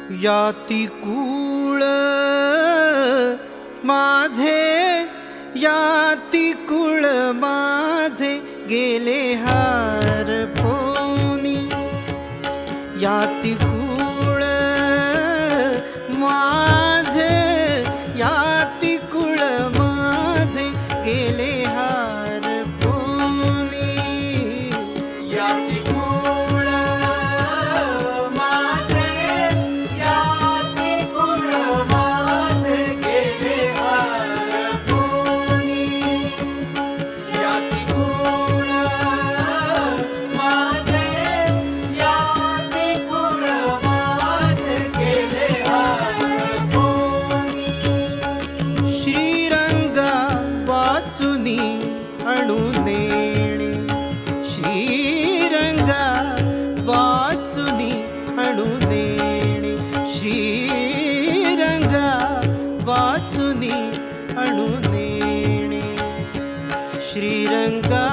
याती कुळ माझे, याती कुळ माझे गेले हरपोनी, याती कुळ माझे, याती कुळ माझे गेले हरपोनी, याती कुळ माझे, याती कुळ माझे गेले हरपोनी, याती कुळ माझे, याती कुळ माझे गेले हरपोनी. श्रीरंगा वाचुनी अणुनेणे, श्रीरंगा वाचुनी अणुनेणे, श्रीरंगा वाचुनी अणुनेणे, श्रीरंगा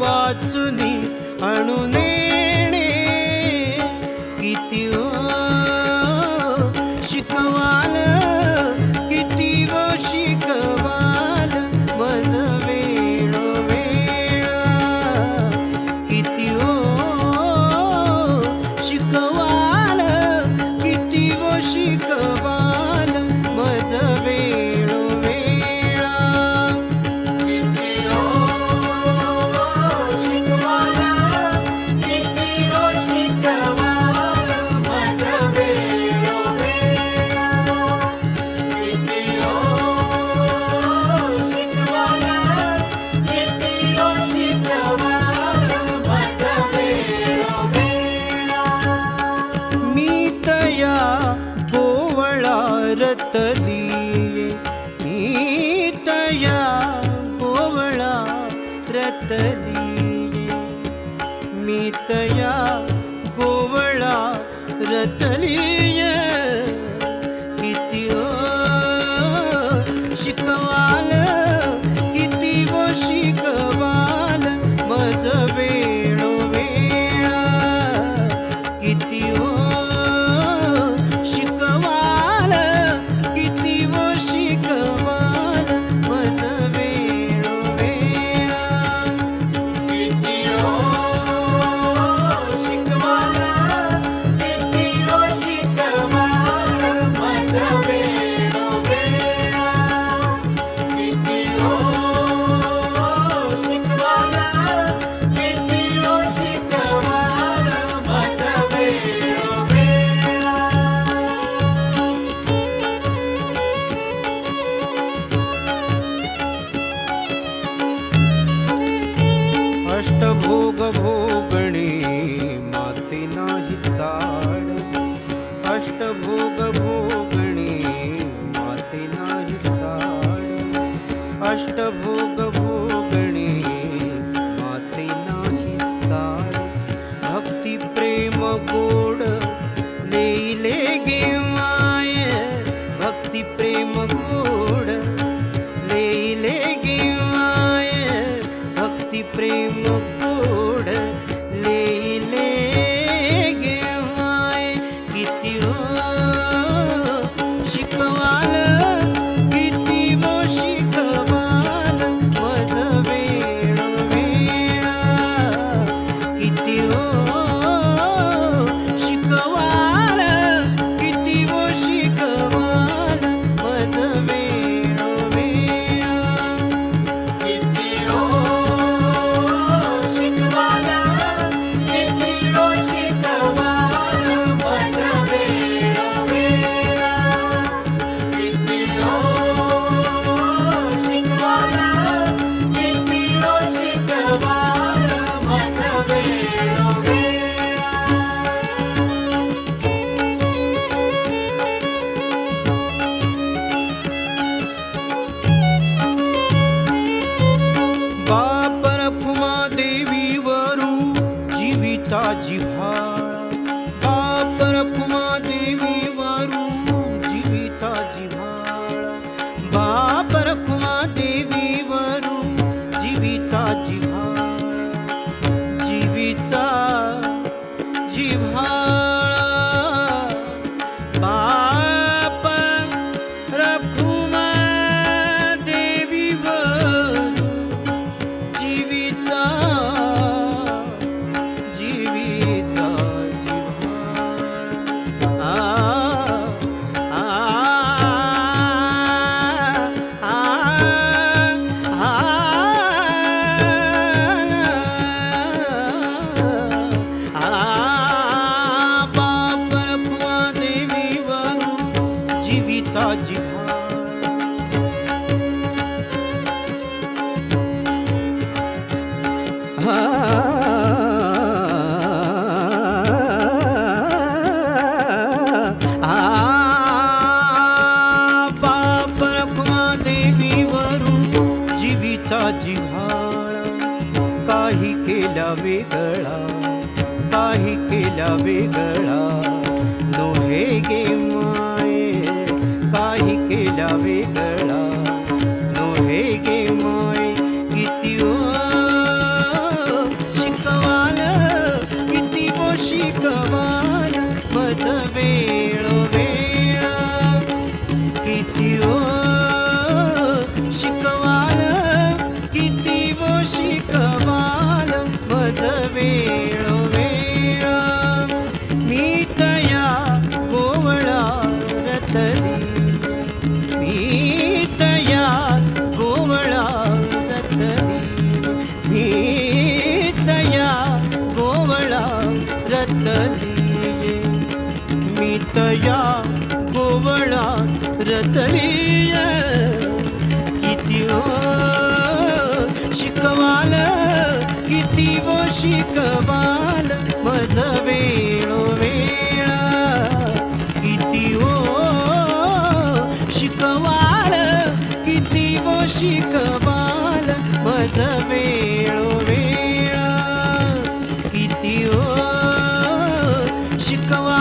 वाचुनी अणुनेणे. किती ओ शिकवाल, किती ओ शिकवाल मज वेळोवेळा, किती ओ शिकवाल, किती ओ शिकवाल मज वेळोवेळा, किती ओ शिकवाल, किती ओ शिकवाल मज वेळोवेळा, किती ओ शिकवाल, किती ओ शिकवाल मज वेळोवेळा. मी तया गोवळा रतलिये, मी तया गोवळा रतलिये, मी तया गोवळा रतलिये. किती ओ शिकवाल, किती ओ शिकवाल मज वेळोवेळा, किती ओ शिकवाल, किती ओ शिकवाल मज वेळोवेळा, किती ओ शिकवाल, किती ओ शिकवाल मज वेळोवेळा, किती ओ शिकवाल, किती ओ शिकवाल मज वेळोवेळा. अष्टभोग भोगणे माते नाही चाड, अष्टभोग भोगणे माते नाही चाड, अष्टभोग भोगणे माते नाही चाड. भक्ती प्रेम गोड लेले गे माय, भक्ती प्रेम गोड लेले गे माय, भक्ती प्रेम गोड लेले गे माय. किती ओ शिकवाल, किती ओ शिकवाल मज वेळोवेळा, किती ओ शिकवाल, किती ओ शिकवाल मज वेळोवेळा, किती ओ शिकवाल, किती ओ शिकवाल मज वेळोवेळा, किती ओ जीवीचा जिव्हाळा. बाप रखुमा देवीवरून जीवीचा जिव्हाळा. काही केला वेगळा, काही केला वेगळा, नोहे गे माये. काही केला वेगळा, नोहे गे माये. किती ओ शिकवाल, किती ओ शिकवाल मज वेळोवेळ. किती ओ शिकवाल, किती ओ शिकवाल मज वेळोवेळ. मी तया गोवळा रतली, मी तया गोवळा रतली, मी तया गोवळा रतली. मी तया गोवळा रतली. किती ओ शिकवाल, किती ओ शिकवाल मज वेळोवेळ. किती ओ शिकवाल, किती ओ शिकवाल मज वेळोवेळ. किती ओ शिकवाल.